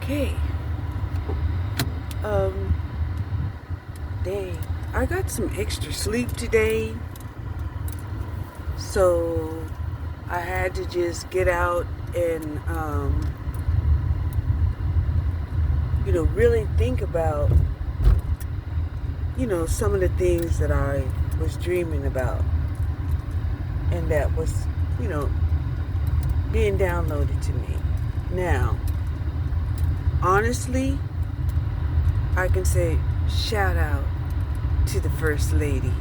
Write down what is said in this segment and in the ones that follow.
Okay. Um, Dang. I got some extra sleep today, so I had to just get out and, really think about, some of the things that I was dreaming about and that was, you know, being downloaded to me. Now, honestly, I can say shout out to the First Lady.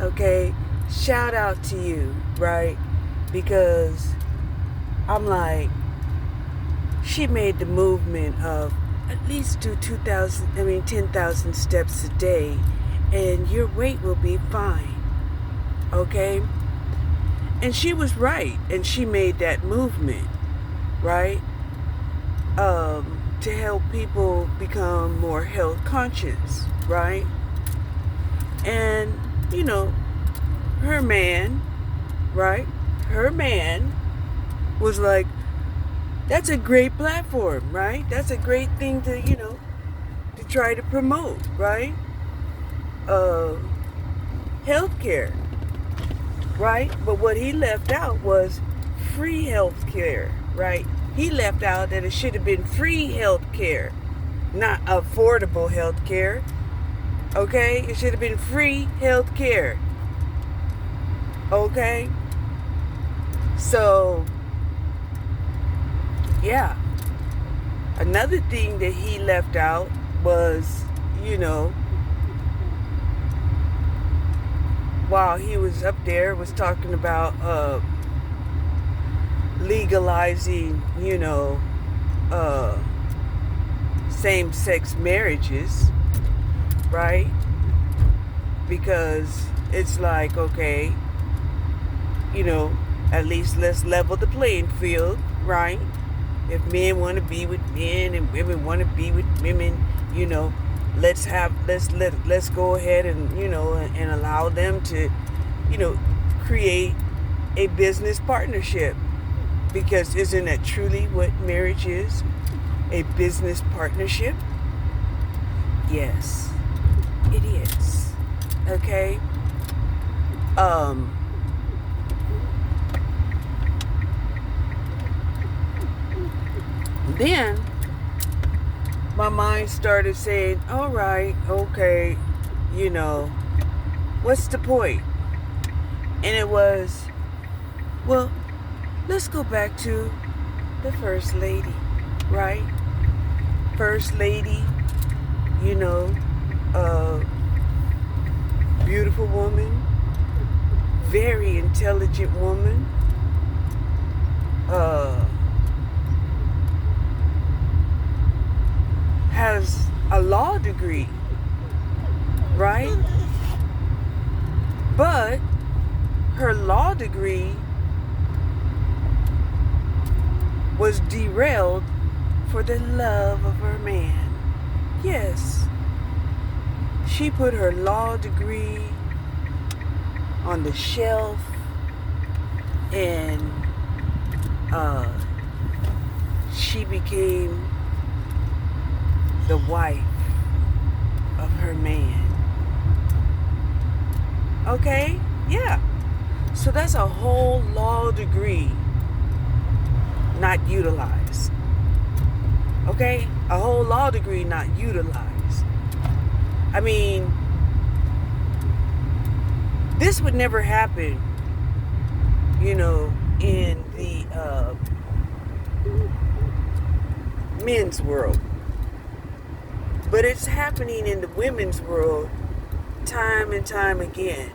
Okay? Shout out to you, right? Because I'm like, she made the movement of at least do 10,000 steps a day, and your weight will be fine. Okay? And she was right, and she made that movement, right? To help people become more health conscious, right? And, her man, right? Her man was like, that's a great platform, right? That's a great thing to try to promote, right? Healthcare, right? But what he left out was free healthcare, right? He left out that it should have been free healthcare, not affordable healthcare. Okay? It should have been free healthcare. Okay? So, yeah. Another thing that he left out was, while he was up there, was talking about legalizing, same-sex marriages, right? Because it's like, okay, at least let's level the playing field, right? If men want to be with men and women want to be with women, let's go ahead and and allow them to create a business partnership, because isn't that truly what marriage is? A business partnership? Yes, it is. Okay? Then my mind started saying, all right, okay, what's the point? And it was, well, let's go back to the First Lady, right? First Lady, beautiful woman, very intelligent woman, has a law degree, right? But her law degree was derailed for the love of her man. Yes, she put her law degree on the shelf, and she became the wife of her man. Okay? Yeah. So that's a whole law degree not utilized. Okay? A whole law degree not utilized. I mean, this would never happen, in the men's world. But it's happening in the women's world time and time again,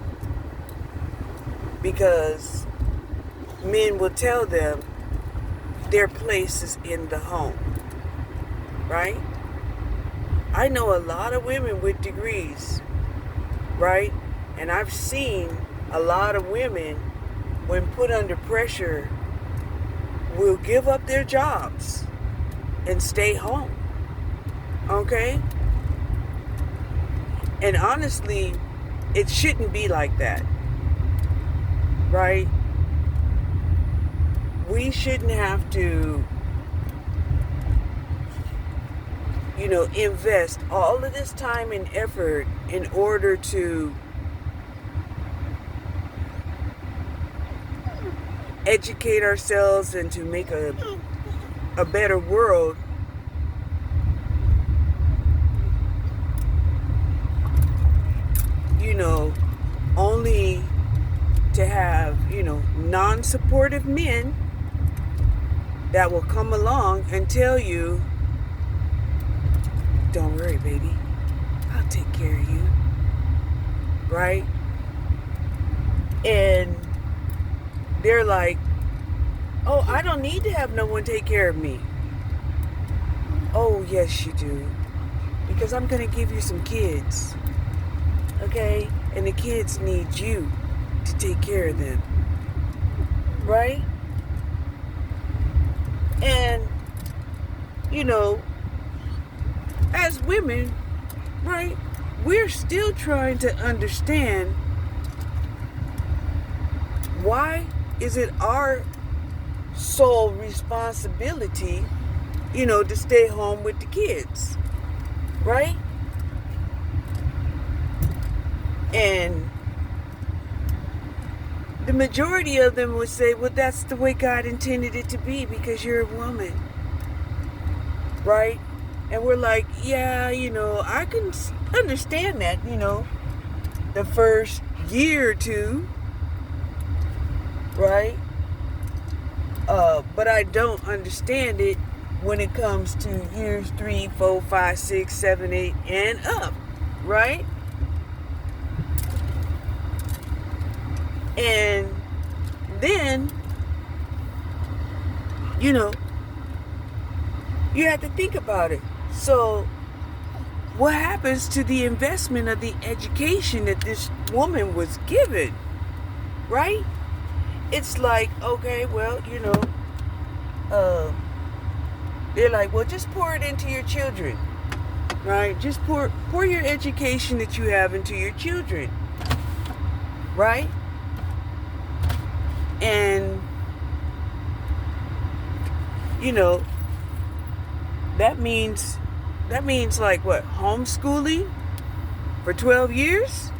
because men will tell them their place is in the home, right? I know a lot of women with degrees, right? And I've seen a lot of women, when put under pressure, will give up their jobs and stay home. Okay? And honestly, it shouldn't be like that. Right? We shouldn't have to invest all of this time and effort in order to educate ourselves and to make a better world, only to have, non-supportive men that will come along and tell you, don't worry, baby, I'll take care of you, right? And they're like, oh, I don't need to have no one take care of me. Oh, yes, you do. Because I'm going to give you some kids. Okay? And the kids need you to take care of them. Right? And, as women, right, we're still trying to understand, why is it our sole responsibility, to stay home with the kids, right? And the majority of them would say, well, that's the way God intended it to be because you're a woman, right? And we're like, yeah, I can understand that, the first year or two, right? But I don't understand it when it comes to years 3, 4, 5, 6, 7, 8, and up, right? And then, you have to think about it. So, what happens to the investment of the education that this woman was given, right? It's like, okay, well, they're like, well, just pour it into your children, right? Just pour your education that you have into your children, right? And, that means like what? Homeschooling for 12 years?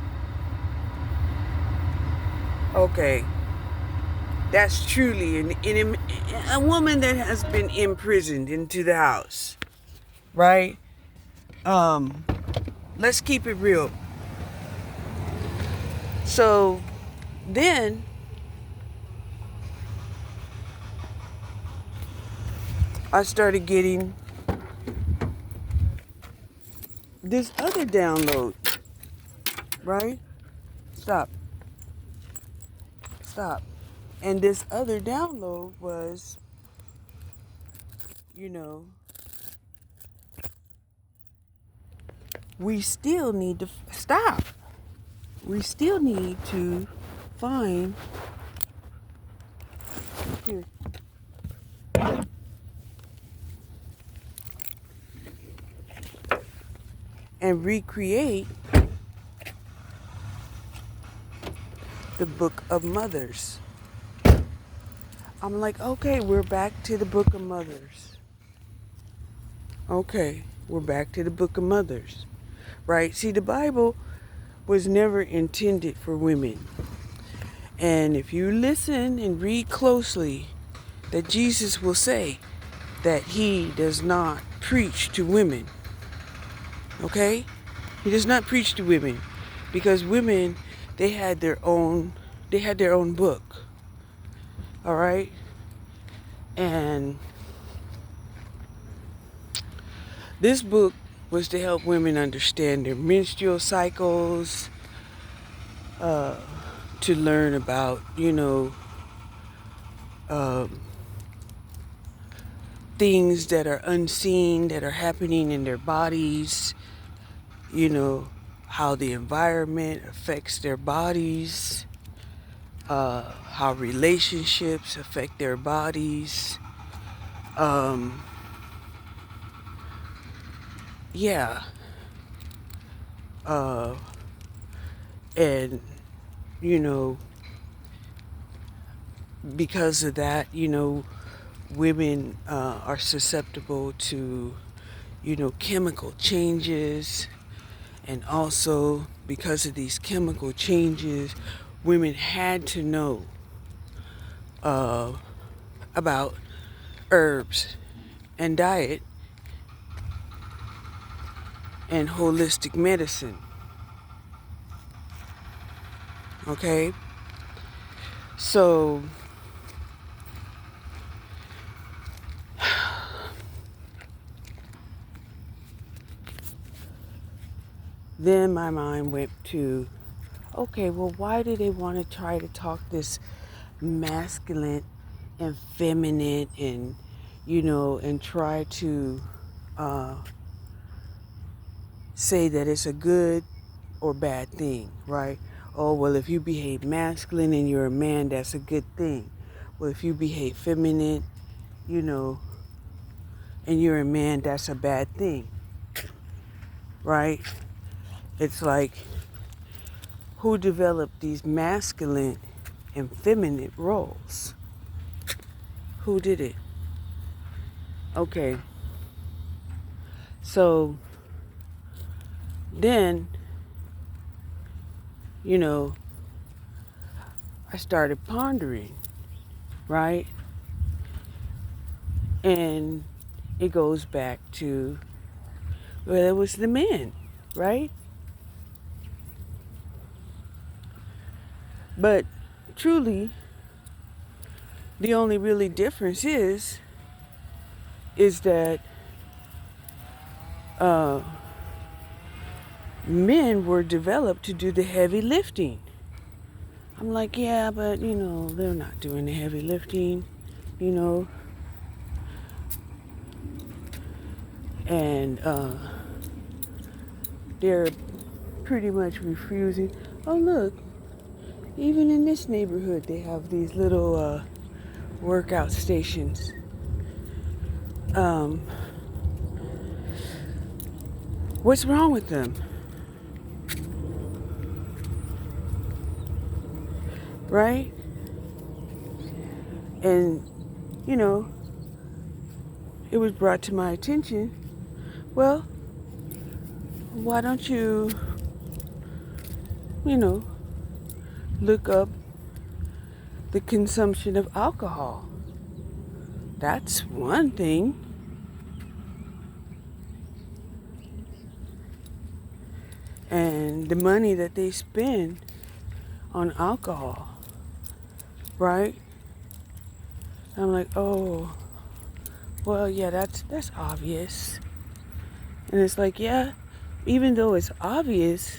Okay. That's truly a woman that has been imprisoned into the house, right? Let's keep it real. So then I started getting this other download, right? Stop. And this other download was, we still need to stop. We still need to find here. And recreate the Book of Mothers. I'm like, okay, we're back to the Book of Mothers. Okay, we're back to the Book of Mothers. Right? See, the Bible was never intended for women. And if you listen and read closely, that Jesus will say that he does not preach to women. Okay? He does not preach to women. Because women, they had their own book. All right? And this book was to help women understand their menstrual cycles, to learn about, things that are unseen, that are happening in their bodies, how the environment affects their bodies, how relationships affect their bodies. Yeah. And, because of that, women are susceptible to, chemical changes. And also, because of these chemical changes, women had to know about herbs and diet and holistic medicine. Okay? So, then my mind went to, okay, well, why do they want to try to talk this masculine and feminine and, and try to say that it's a good or bad thing, right? Oh, well, if you behave masculine and you're a man, that's a good thing. Well, if you behave feminine, and you're a man, that's a bad thing, right? It's like, who developed these masculine and feminine roles? Who did it? Okay. So then, I started pondering, right? And it goes back to, well, it was the men, right? But truly, the only really difference is that men were developed to do the heavy lifting. I'm like, yeah, but they're not doing the heavy lifting, and they're pretty much refusing. Oh, look, even in this neighborhood, they have these little workout stations. What's wrong with them? Right? And, it was brought to my attention, well, why don't you, look up the consumption of alcohol? That's one thing. And the money that they spend on alcohol, right? I'm like, oh, well, yeah, that's obvious. And it's like, yeah, even though it's obvious,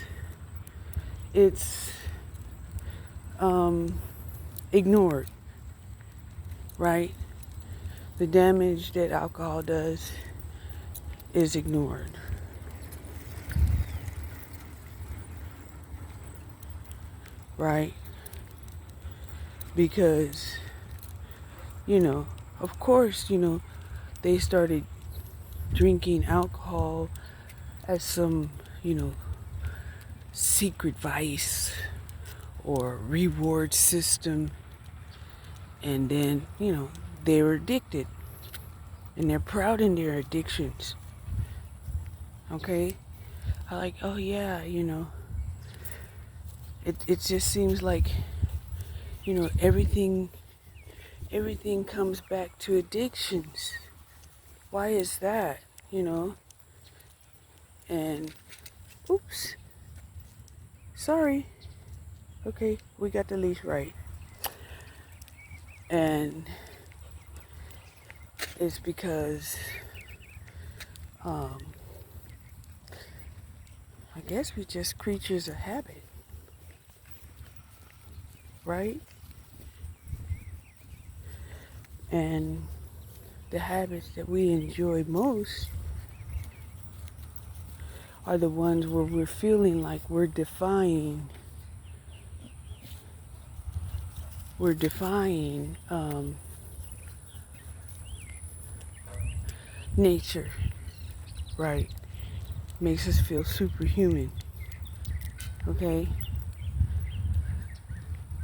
it's ignored, right? The damage that alcohol does is ignored. Right? Because, of course, they started drinking alcohol as some, secret vice or reward system. And then, they were addicted. And they're proud in their addictions. Okay? I like, oh yeah, it just seems like, everything comes back to addictions. Why is that? And oops. Sorry. Okay, we got the leash right. And it's because I guess we're just creatures of habit. Right? And the habits that we enjoy most are the ones where we're feeling like we're defying nature, right? Makes us feel superhuman. Okay?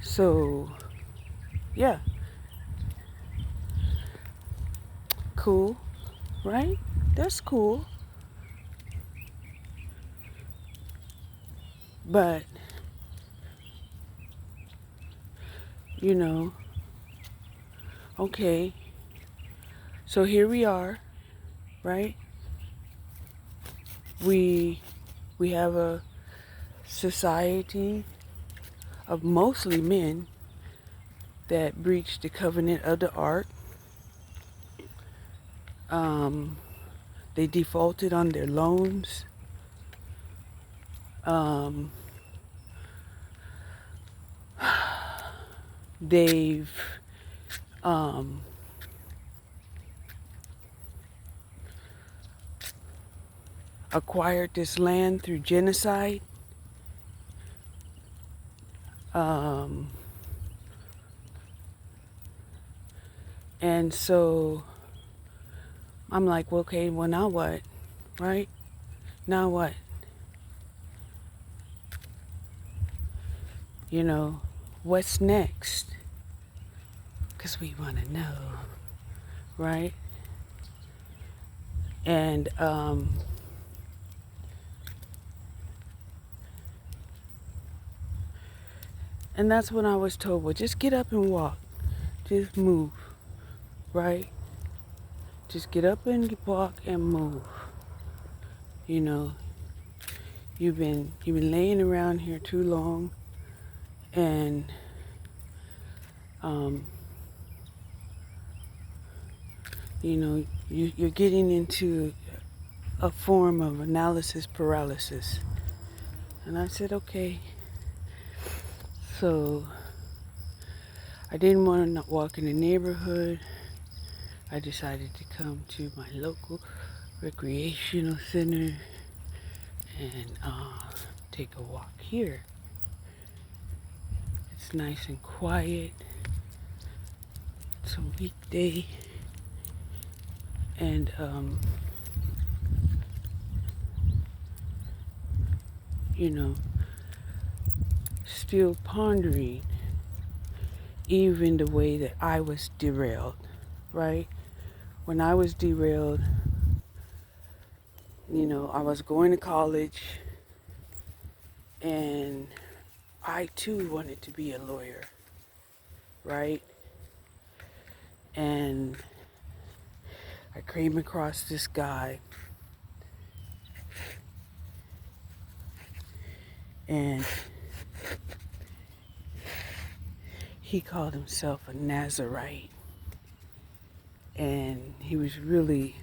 So, yeah. Cool, right? That's cool. But, you know, okay, so here we are, right? We have a society of mostly men that breached the covenant of the ark. They defaulted on their loans. They've acquired this land through genocide. And so I'm like, well, okay, well, now what? Right? Now what? You know, what's next? Because we want to know, right? And that's when I was told, well, just get up and walk. Just move, right? Just get up and walk and move. You know, you've been laying around here too long, and you know, you're getting into a form of analysis paralysis. And I said, okay. So I didn't want to not walk in the neighborhood. I decided to come to my local recreational center and take a walk here. It's nice and quiet. It's a weekday. And you know, still pondering even the way that I was derailed, right? When I was derailed, you know, I was going to college and I too wanted to be a lawyer, right? And I came across this guy, and he called himself a Nazarite. And he was really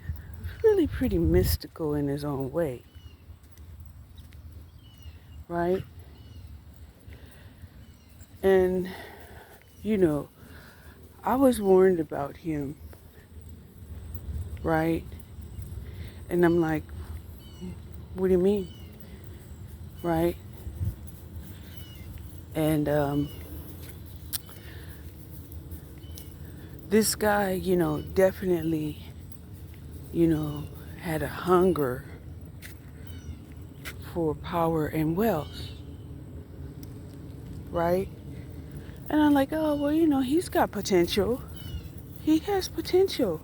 pretty mystical in his own way, right? And, you know, I was warned about him, right? And I'm like, what do you mean? Right? And this guy, you know, definitely, you know, had a hunger for power and wealth, right? And I'm like, oh, well, you know, he's got potential. He has potential.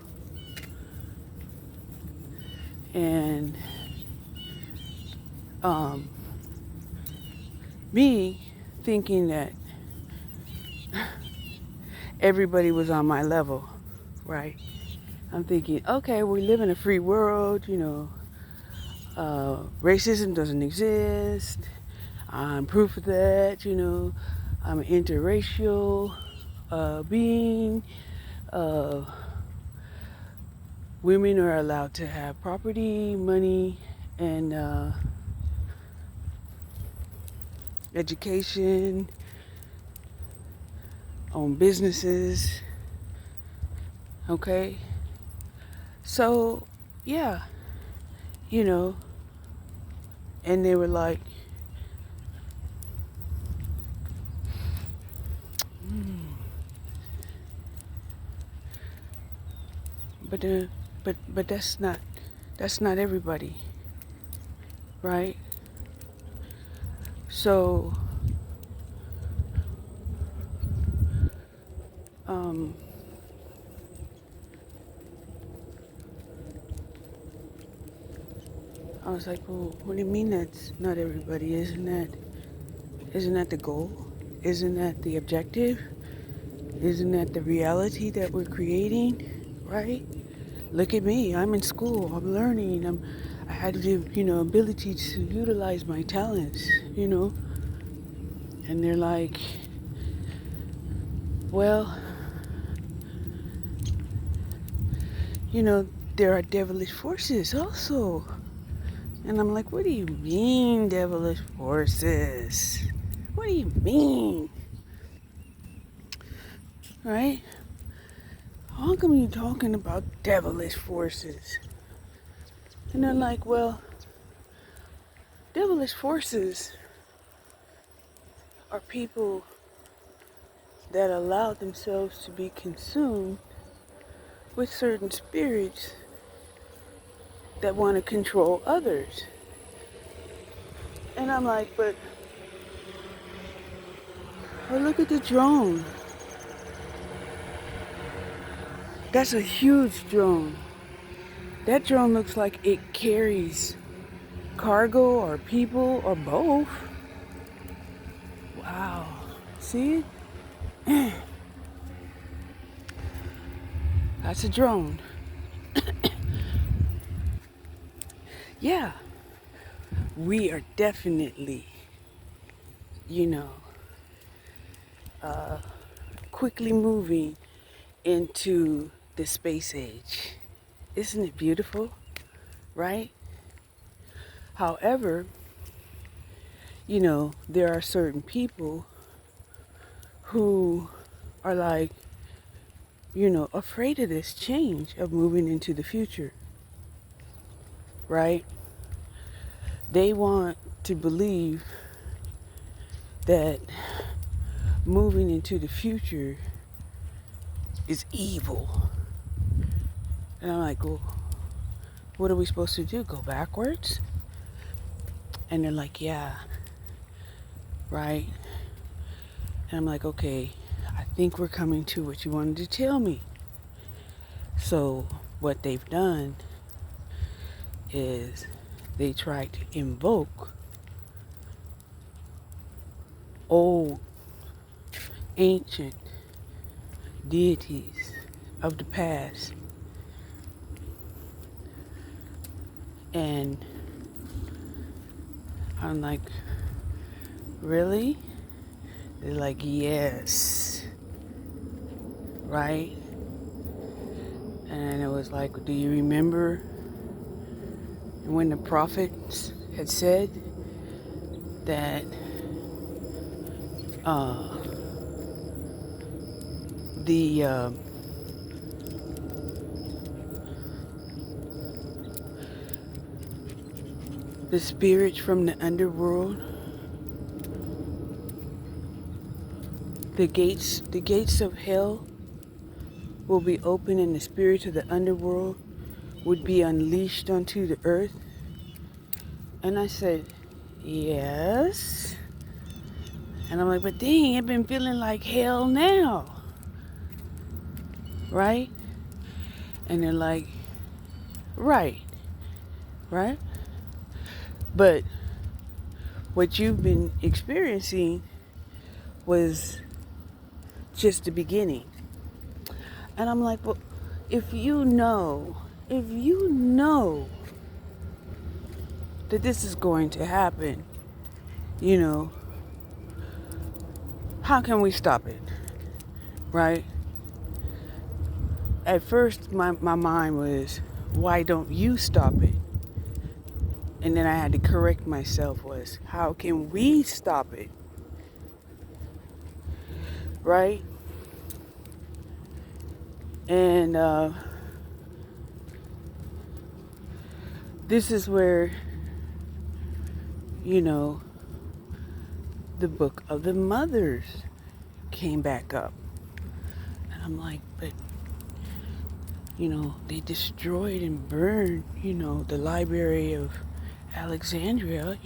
And me thinking that everybody was on my level, right? I'm thinking, okay, we live in a free world, you know, racism doesn't exist. I'm proof of that, you know. I'm an interracial being. Women are allowed to have property, money, and education, own businesses. Okay? So, yeah, you know, and they were like, but that's not everybody, right? So I was like, well, what do you mean that's not everybody? Isn't that Isn't that the goal? Isn't that the objective? Isn't that the reality that we're creating? Right? Look at me. I'm in school. I'm learning. I had the ability to utilize my talents, And they're like, well, there are devilish forces also. And I'm like, what do you mean, devilish forces? What do you mean? Right? How come you talking about devilish forces? And they're like, well, devilish forces are people that allow themselves to be consumed with certain spirits that want to control others. And I'm like, but look at the drone. That's a huge drone. That drone looks like it carries cargo or people or both. Wow. See? That's a drone. Yeah. We are definitely, quickly moving into the space age. Isn't it beautiful? Right? However, there are certain people who are like, afraid of this change of moving into the future. Right? They want to believe that moving into the future is evil. And I'm like, well, what are we supposed to do? Go backwards? And they're like, yeah. Right? And I'm like, okay, I think we're coming to what you wanted to tell me. So what they've done is they tried to invoke old, ancient deities of the past. And I'm like, really? They're like, yes. Right? And it was like, do you remember when the prophets had said that the spirits from the underworld, the gates of hell will be open and the spirits of the underworld would be unleashed onto the earth? And I said, yes. And I'm like, but dang, I've been feeling like hell now. Right? And they're like, right. But what you've been experiencing was just the beginning. And I'm like, well, if you know that this is going to happen, how can we stop it? Right? At first, my mind was, why don't you stop it? And then I had to correct myself was, how can we stop it? Right? And this is where, the book of the mothers came back up. And I'm like, but, they destroyed and burned, the Library of Alexandria,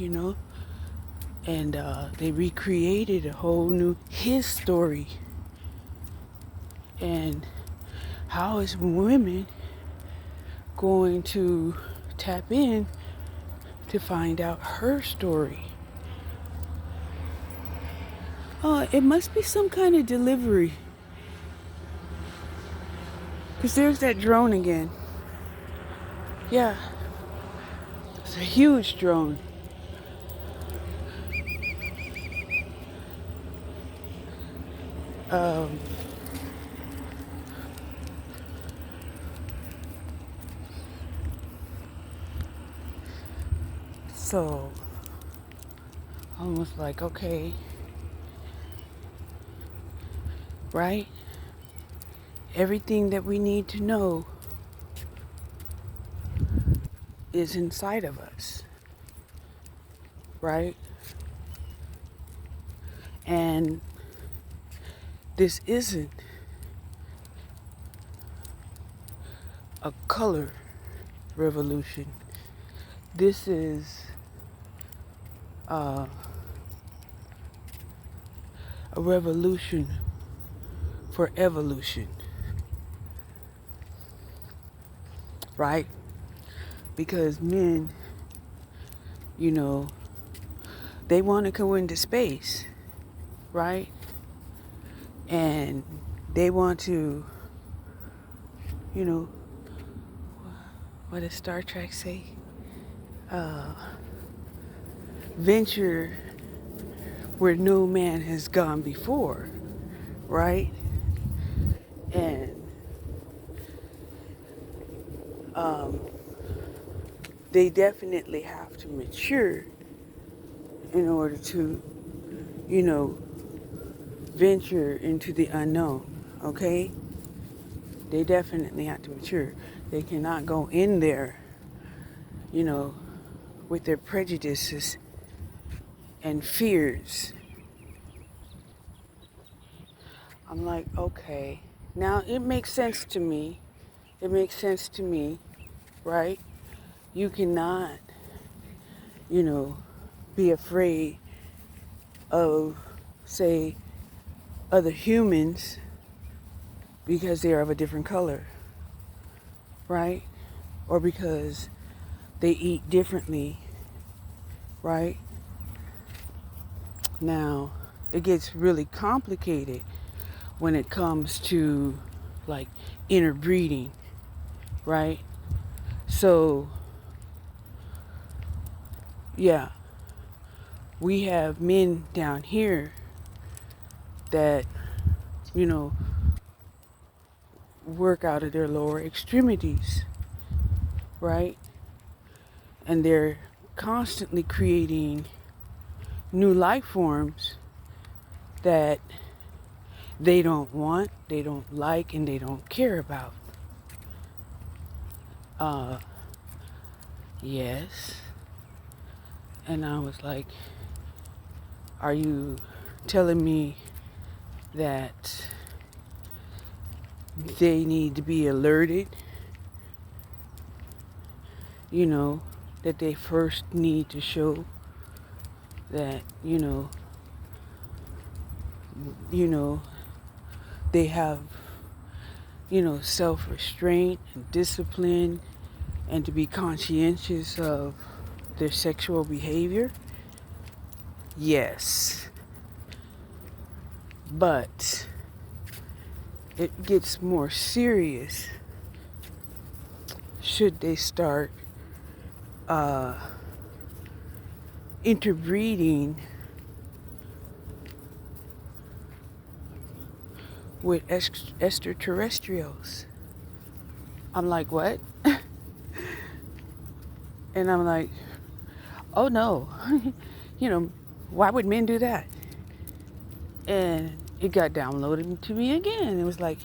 and they recreated a whole new his story. And how is women going to tap in to find out her story? Oh, it must be some kind of delivery. Because there's that drone again. Yeah, it's a huge drone. Um, so, almost like, okay, right? Everything that we need to know is inside of us, right? And this isn't a color revolution. This is uh, a revolution for evolution, right? Because men, you know, they want to go into space, right? And they want to, you know, what does Star Trek say? Venture where no man has gone before, right? And they definitely have to mature in order to, you know, venture into the unknown, okay? They definitely have to mature. They cannot go in there, you know, with their prejudices and fears. I'm like, okay, now it makes sense to me. It makes sense to me, right? You cannot, you know, be afraid of, say, other humans because they are of a different color, right? Or because they eat differently, right? Now, it gets really complicated when it comes to like interbreeding, right? So, yeah, we have men down here that, you know, work out of their lower extremities, right? And they're constantly creating new life forms that they don't want, they don't like, and they don't care about. Yes. And I was like, are you telling me that they need to be alerted? You know, that they first need to show that, you know, they have, self-restraint and discipline and to be conscientious of their sexual behavior? Yes. But it gets more serious should they start interbreeding with extraterrestrials. I'm like, what? And I'm like, oh no. Why would men do that? And it got downloaded to me again. It was like,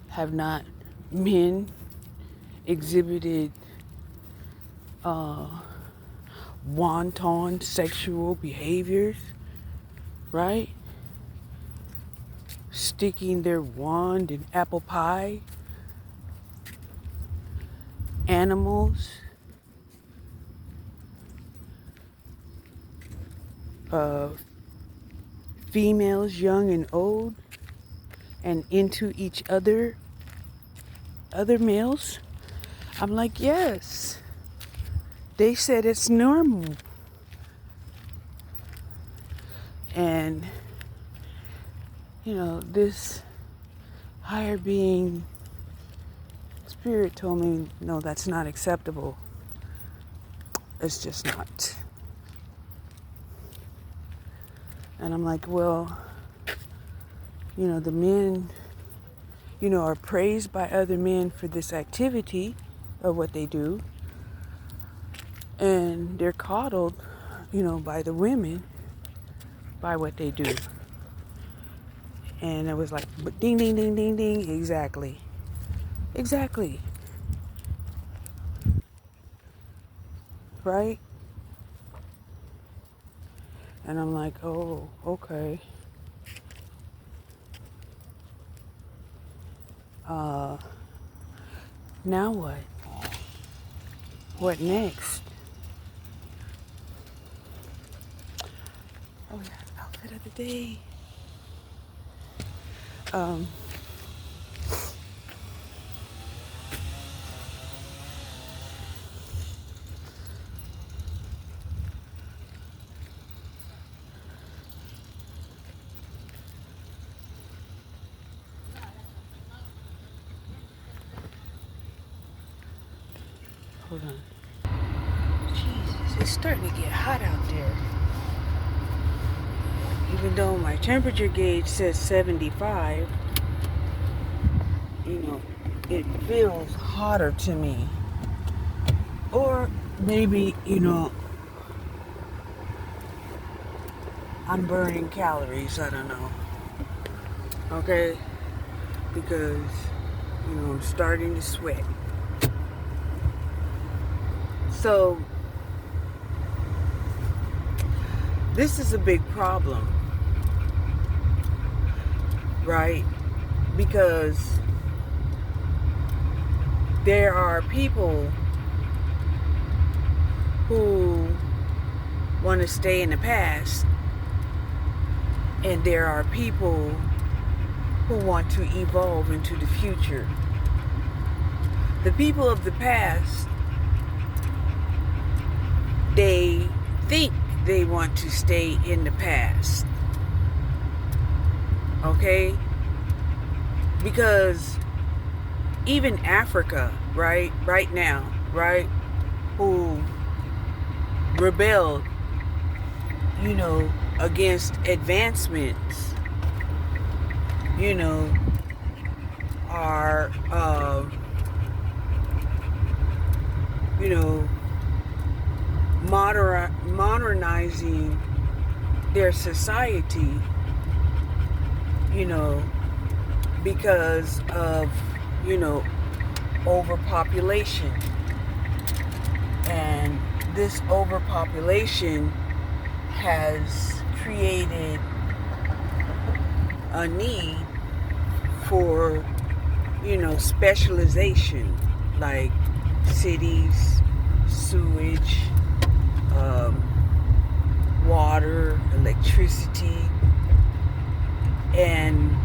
have not men exhibited wanton sexual behaviors, right? Sticking their wand in apple pie, animals, females young and old, and into each other males. I'm like, yes. They said it's normal. And this higher being spirit told me, no, that's not acceptable. It's just not. And I'm like, well, the men, are praised by other men for this activity of what they do. And they're coddled, by the women by what they do. And it was like, ding, ding, ding, ding, ding. Exactly. Right? And I'm like, oh, okay. Now what? What next? Oh yeah, outfit of the day. Hold on. Jesus, it's starting to get hot out there. Even though my temperature gauge says 75, it feels hotter to me. Or maybe, I'm burning calories, I don't know. Okay? Because, I'm starting to sweat. So, this is a big problem, right? Because there are people who want to stay in the past, and there are people who want to evolve into the future. The people of the past, they think they want to stay in the past. Okay? Because even Africa, right now, who rebelled, against advancements, are, modernizing their society, because of, overpopulation. And this overpopulation has created a need for, specialization, like cities, sewage, water, electricity. And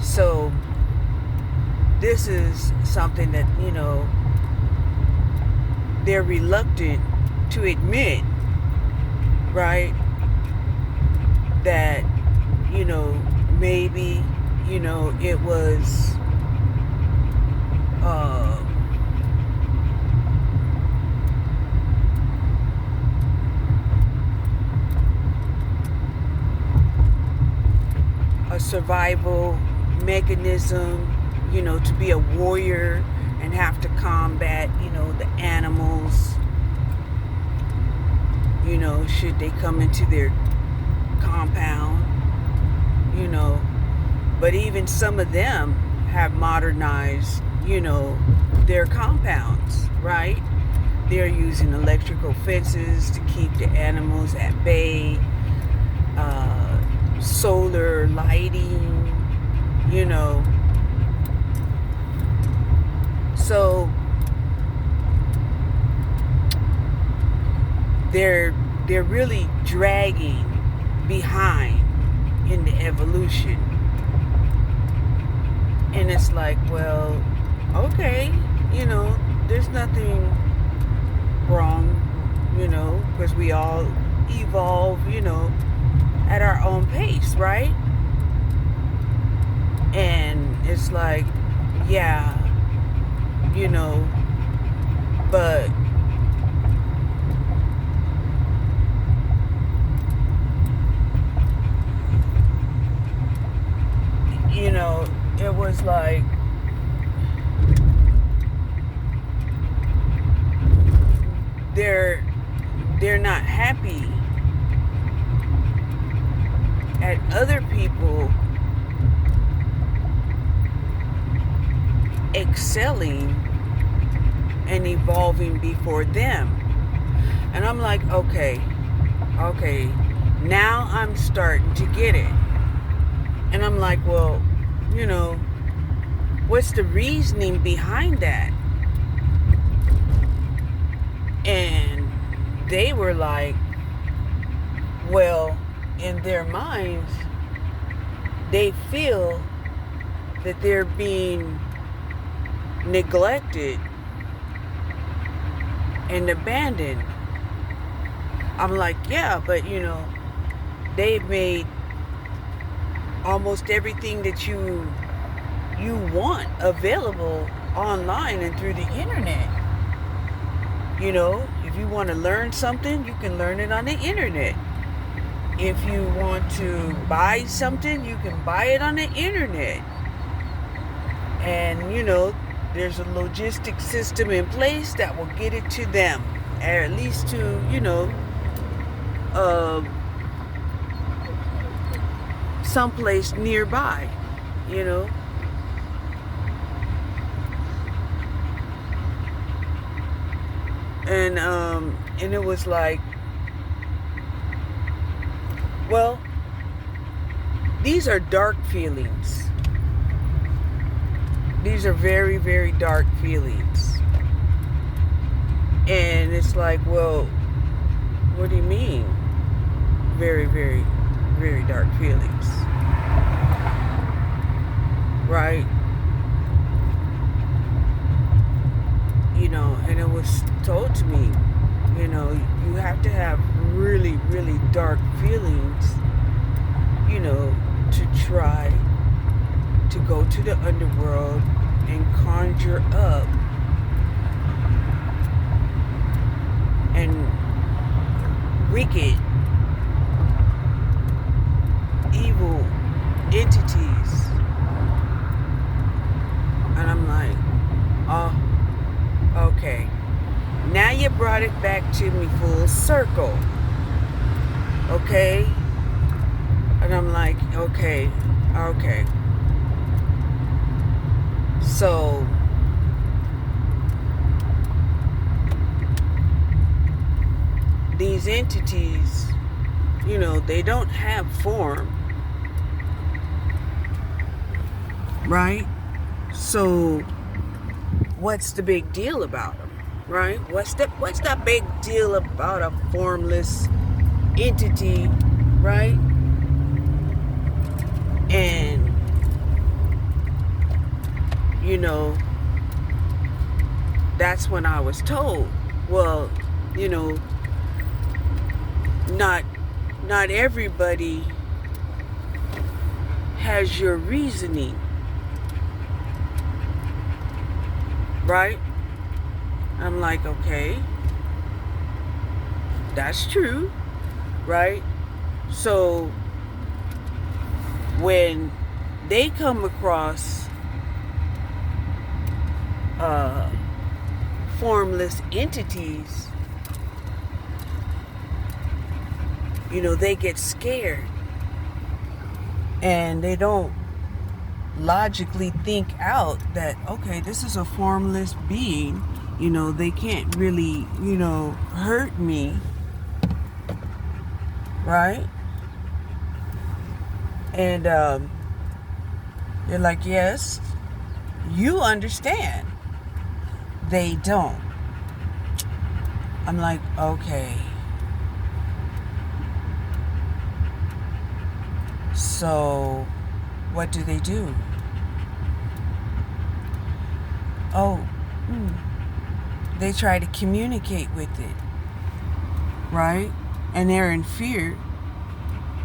so this is something that, they're reluctant to admit, right? That, maybe, it was a survival mechanism, to be a warrior and have to combat, the animals, should they come into their compound, but even some of them have modernized, their compounds, right? They're using electrical fences to keep the animals at bay, solar lighting, so they're really dragging behind in the evolution. And it's like, well, okay, there's nothing wrong, because we all evolve, at our own pace, right? And it's like, yeah, but it was like, they're not happy at other people excelling and evolving before them. And I'm like, okay, now I'm starting to get it. And I'm like, well, what's the reasoning behind that? And they were like, well, in their minds, they feel that they're being neglected and abandoned. I'm like, yeah, but they've made almost everything that you want available online and through the internet. If you want to learn something, you can learn it on the internet. If you want to buy something, you can buy it on the internet. And there's a logistic system in place that will get it to them, or at least to someplace nearby. And it was like, well, these are dark feelings. These are very, very dark feelings. And it's like, well, what do you mean? Very, very, very dark feelings. Right? And it was told to me, you have to have really, really dark feelings, to try to go to the underworld and conjure up and wicked, evil entities. And I'm like, oh, okay. Now you brought it back to me full circle. Okay? And I'm like, okay. So, these entities, they don't have form. Right? So, what's the big deal about them? Right? What's the big deal about a formless entity, right? And that's when I was told, well, not everybody has your reasoning, right? I'm like, okay, that's true, right? So when they come across formless entities, they get scared and they don't logically think out that, okay, this is a formless being, they can't really, hurt me, right? And they're like, yes, you understand. They don't. I'm like, okay. So, what do they do? Oh, they try to communicate with it, right? And they're in fear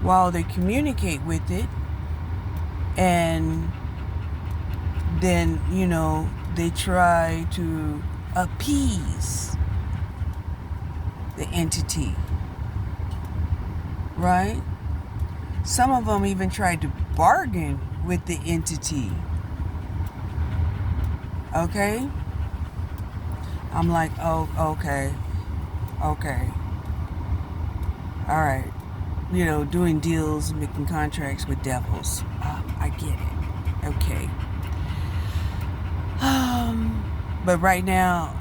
while they communicate with it. And then, they try to appease the entity, right? Some of them even tried to bargain with the entity. Okay? I'm like, oh, okay. All right. Doing deals, making contracts with devils. I get it. Okay. But right now,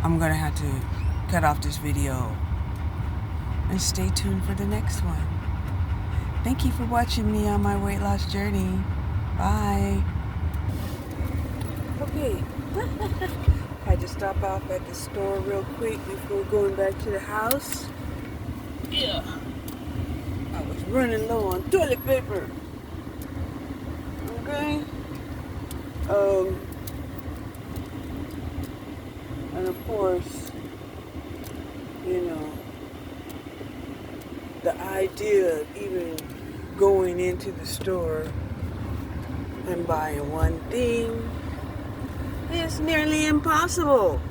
I'm going to have to cut off this video and stay tuned for the next one. Thank you for watching me on my weight loss journey. Bye. Okay. Had to stop off at the store real quick before going back to the house. Yeah. I was running low on toilet paper. Okay. And of course, the idea of even going into the store and buying one thing is nearly impossible,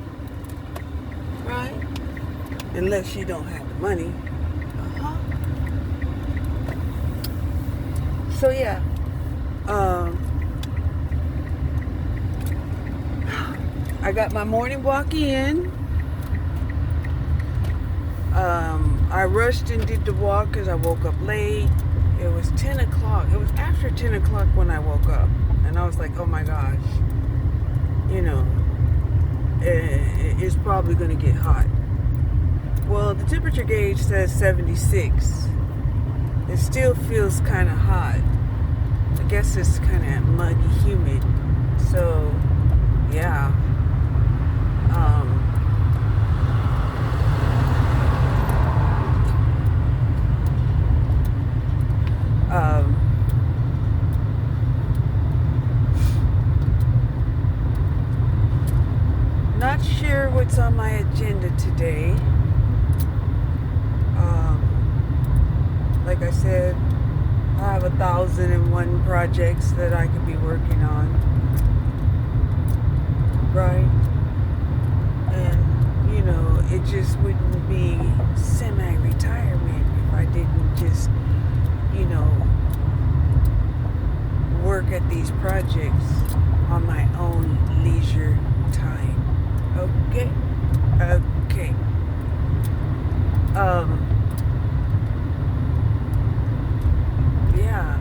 right? Unless you don't have the money. So yeah, I got my morning walk in. I rushed and did the walk because I woke up late. It was 10 o'clock. It was after 10 o'clock when I woke up. And I was like, oh my gosh, it's probably going to get hot. Well, the temperature gauge says 76. It still feels kind of hot. I guess it's kind of muggy, humid. So, yeah. Not sure what's on my agenda today. Like I said, I have 1,001 projects that I could be working on, right? And it just wouldn't be semi-retirement if I didn't just work at these projects on my own leisure time. Okay. Yeah.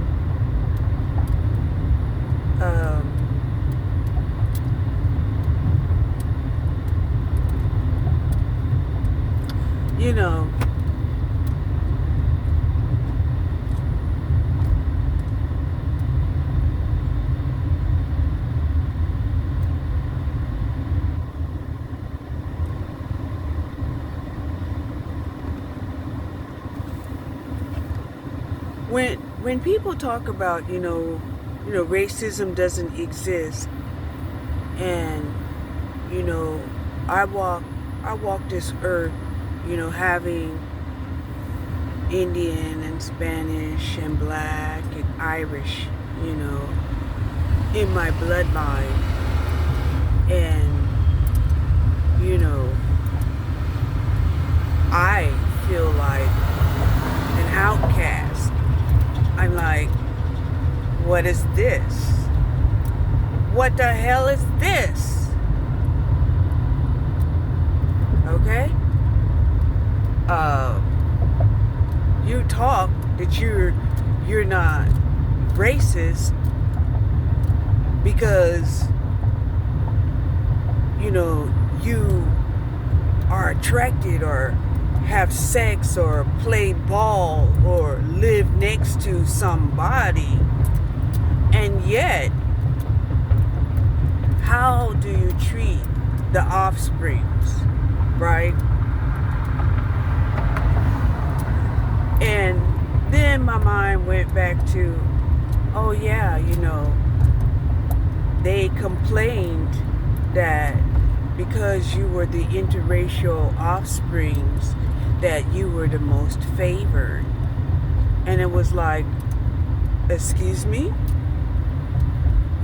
When people talk about, racism doesn't exist, and, I walk this earth, having Indian and Spanish and black and Irish, in my bloodline. And, I feel like an outcast. I'm like, what is this? What the hell is this? Okay? You talk that you're not racist because you are attracted or have sex or play ball or live next to somebody, and yet how do you treat the offsprings, right? And then my mind went back to, oh yeah, they complained that because you were the interracial offsprings that you were the most favored. And it was like, excuse me?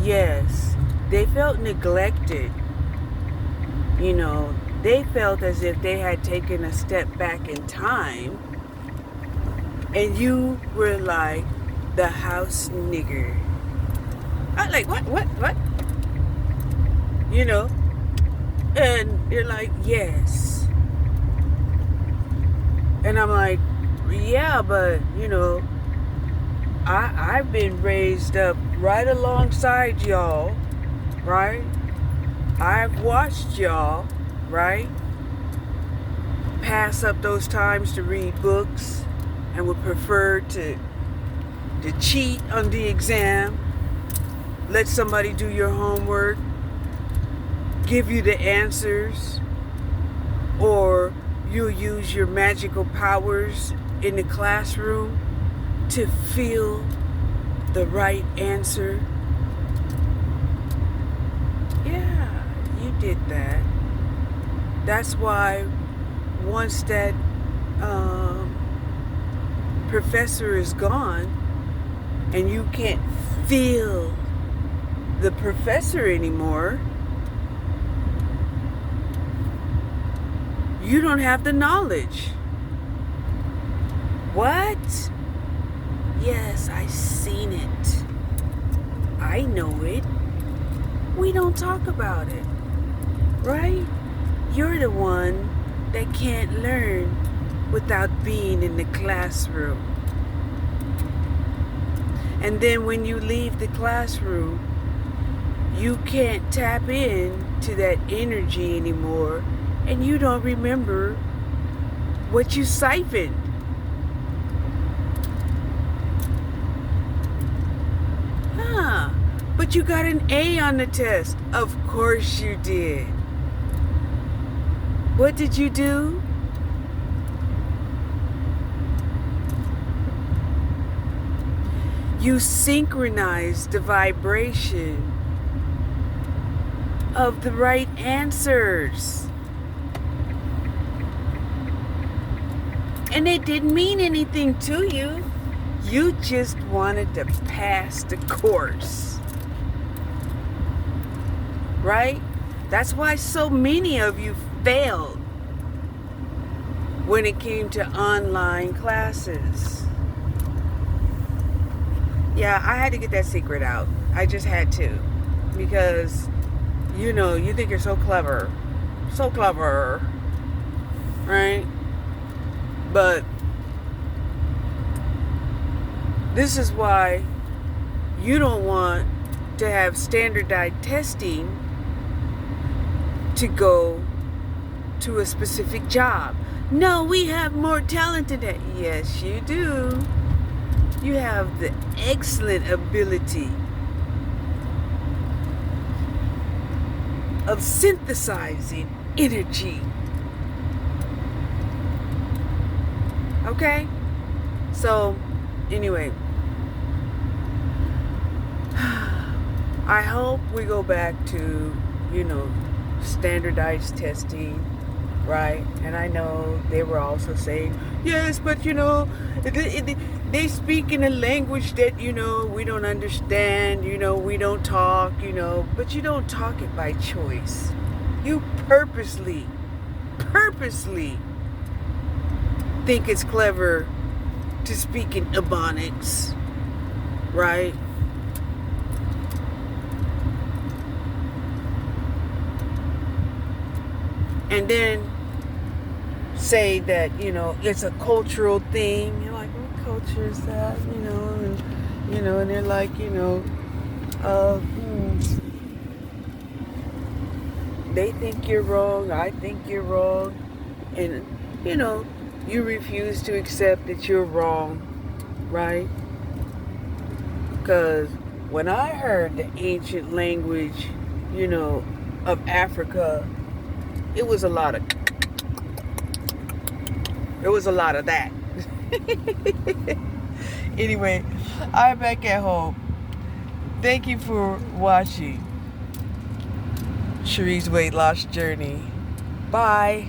yes, they felt neglected. They felt as if they had taken a step back in time, and you were like the house nigger. I like, what? And they're like, yes. And I'm like, yeah, but, I've been raised up right alongside y'all, right? I've watched y'all, right, pass up those times to read books and would prefer to cheat on the exam, let somebody do your homework, give you the answers, or you'll use your magical powers in the classroom to feel the right answer. Yeah, you did that. That's why once that professor is gone and you can't feel the professor anymore, you don't have the knowledge. What? Yes, I seen it. I know it. We don't talk about it, right? You're the one that can't learn without being in the classroom. And then when you leave the classroom, you can't tap in to that energy anymore, and you don't remember what you siphoned. But you got an A on the test. Of course you did. What did you do? You synchronized the vibration of the right answers. And it didn't mean anything to you. You just wanted to pass the course. Right? That's why so many of you failed when it came to online classes. Yeah, I had to get that secret out. I just had to. Because, you think you're so clever. So clever. Right? But this is why you don't want to have standardized testing to go to a specific job. No, we have more talent than that. Yes, you do. You have the excellent ability of synthesizing energy. Okay? So, anyway, I hope we go back to, standardized testing, right? And I know they were also saying, yes, but, they speak in a language that, we don't understand, we don't talk, but you don't talk it by choice. You purposely think it's clever to speak in Ebonics, right? And then say that, it's a cultural thing. You're like, what culture is that? And they're like, they think you're wrong, I think you're wrong. And, you refuse to accept that you're wrong, right? Because when I heard the ancient language, of Africa, it was a lot of that. Anyway, I'm back at home. Thank you for watching Cherie's Weight Loss Journey. Bye.